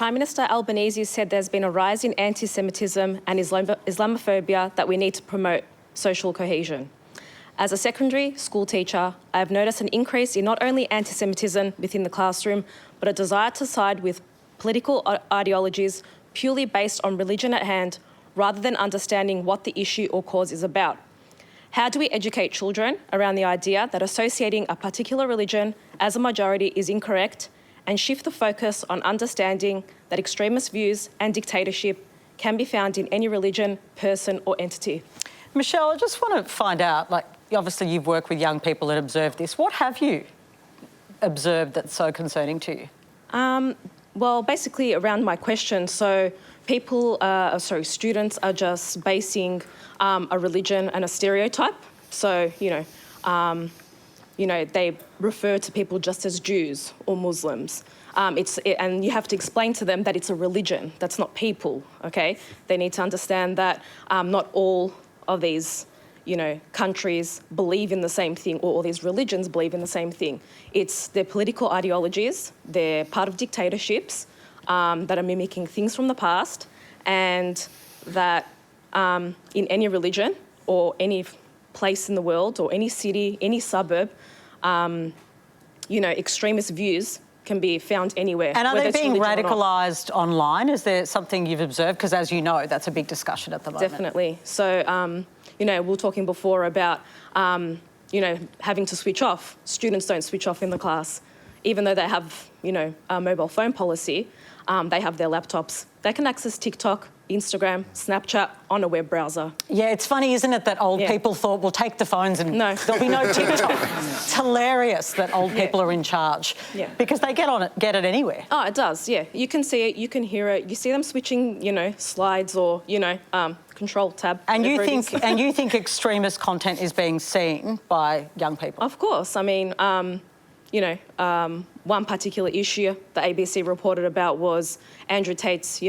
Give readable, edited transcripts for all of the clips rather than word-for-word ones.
Prime Minister Albanese said there's been a rise in anti-Semitism and Islamophobia that we need to promote social cohesion. As a secondary school teacher, I have noticed an increase in not only anti-Semitism within the classroom, but a desire to side with political ideologies purely based on religion at hand, rather than understanding what the issue or cause is about. How do we educate children around the idea that associating a particular religion as a majority is incorrect, and shift the focus on understanding that extremist views and dictatorship can be found in any religion, person or entity? Michelle, I just want to find out, like, obviously you've worked with young people and observed this. What have you observed that's so concerning to you? Well, basically around my question, so students are just basing a religion and a stereotype. So, they refer to people just as Jews or Muslims. And you have to explain to them that it's a religion, that's not people, okay? They need to understand that not all of these, countries believe in the same thing, or all these religions believe in the same thing. It's their political ideologies, they're part of dictatorships that are mimicking things from the past, and that in any religion or any place in the world or any city, any suburb, extremist views can be found anywhere. And are they being radicalised online? Is there something you've observed? Because as you know, that's a big discussion at the moment. Definitely. So, we were talking before about, having to switch off. Students don't switch off in the class. Even though they have, a mobile phone policy, they have their laptops. They can access TikTok, Instagram, Snapchat on a web browser. Yeah, it's funny, isn't it, that old people thought, we'll take the phones and there'll be no TikTok. It's hilarious that old people are in charge because they get it anywhere. Oh, it does, yeah. You can see it, you can hear it. You see them switching, slides or, control tab. And you think extremist content is being seen by young people? Of course. I mean, one particular issue the ABC reported about was Andrew Tate's,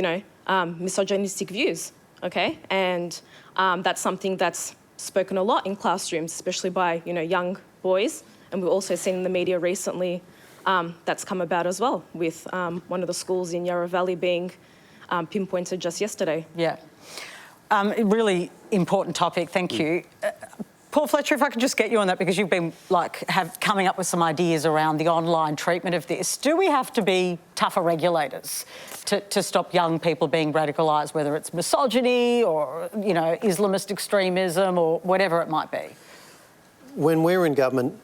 misogynistic views, okay? And that's something that's spoken a lot in classrooms, especially by, young boys. And we've also seen in the media recently that's come about as well, with one of the schools in Yarra Valley being pinpointed just yesterday. Yeah. Really important topic, thank you. Paul Fletcher, if I could just get you on that, because you've been coming up with some ideas around the online treatment of this. Do we have to be tougher regulators to stop young people being radicalised, whether it's misogyny or, Islamist extremism or whatever it might be? When we were in government,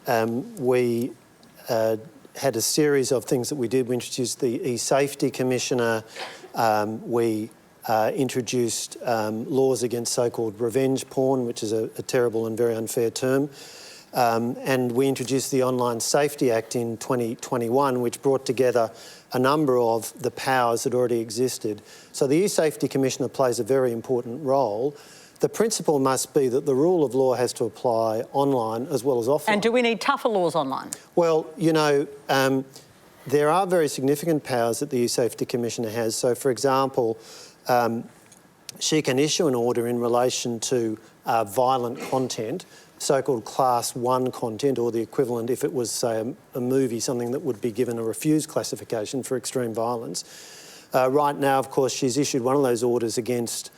we had a series of things that we did. We introduced the e-safety commissioner. We introduced laws against so-called revenge porn, which is a terrible and very unfair term. And we introduced the Online Safety Act in 2021, which brought together a number of the powers that already existed. So the e-safety commissioner plays a very important role. The principle must be that the rule of law has to apply online as well as offline. And do we need tougher laws online? Well, there are very significant powers that the e-safety commissioner has. So, for example, she can issue an order in relation to violent content, so-called Class 1 content, or the equivalent if it was, say, a movie, something that would be given a refused classification for extreme violence. Right now, of course, she's issued one of those orders against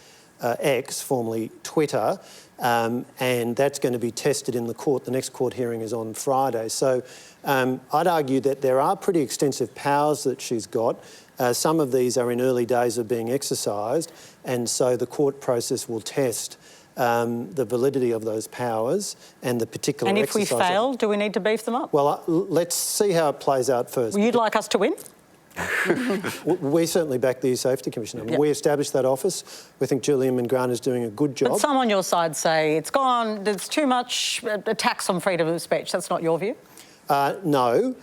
X, formerly Twitter, and that's going to be tested in the court. The next court hearing is on Friday. So I'd argue that there are pretty extensive powers that she's got. Some of these are in early days of being exercised, and so the court process will test the validity of those powers and the particular exercise. And if we fail, do we need to beef them up? Well, let's see how it plays out first. Well, you'd like us to win? We certainly back the Safety Commissioner. I mean, we established that office. We think Julian Mangrana is doing a good job. But some on your side say it's gone, there's too much attacks on freedom of speech. That's not your view? No.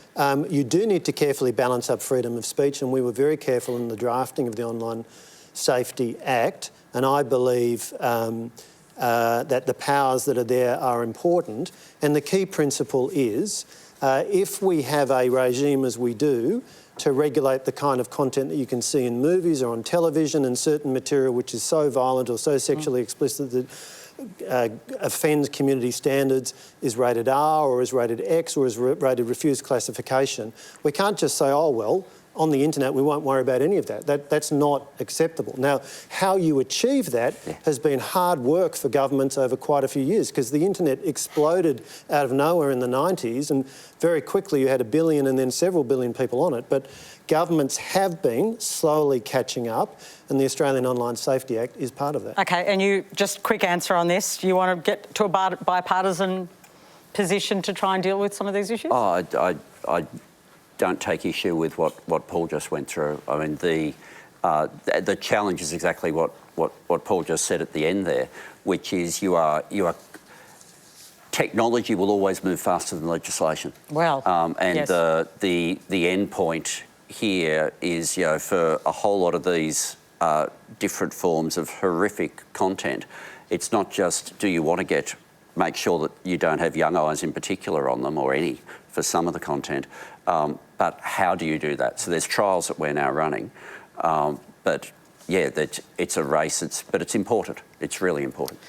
You do need to carefully balance up freedom of speech, and we were very careful in the drafting of the Online Safety Act, and I believe that the powers that are there are important. And the key principle is, if we have a regime, as we do, to regulate the kind of content that you can see in movies or on television, and certain material which is so violent or so sexually explicit that offends community standards, is rated R or is rated X or is rated refused classification, we can't just say, oh, well, on the internet, we won't worry about any of that. That's not acceptable. Now, how you achieve that has been hard work for governments over quite a few years, because the internet exploded out of nowhere in the 90s, and very quickly you had 1 billion and then several billion people on it. But governments have been slowly catching up, and the Australian Online Safety Act is part of that. Okay, and you, just quick answer on this. Do you want to get to a bipartisan position to try and deal with some of these issues? Oh, I don't take issue with what Paul just went through. I mean, the challenge is exactly what Paul just said at the end there, which is you are technology will always move faster than legislation. Well, and yes. the end point here is, you know, for a whole lot of these different forms of horrific content, it's not just do you want to make sure that you don't have young eyes in particular on them, or any for some of the content, but how do you do that? So there's trials that we're now running, but yeah, it's a race, but it's important. It's really important.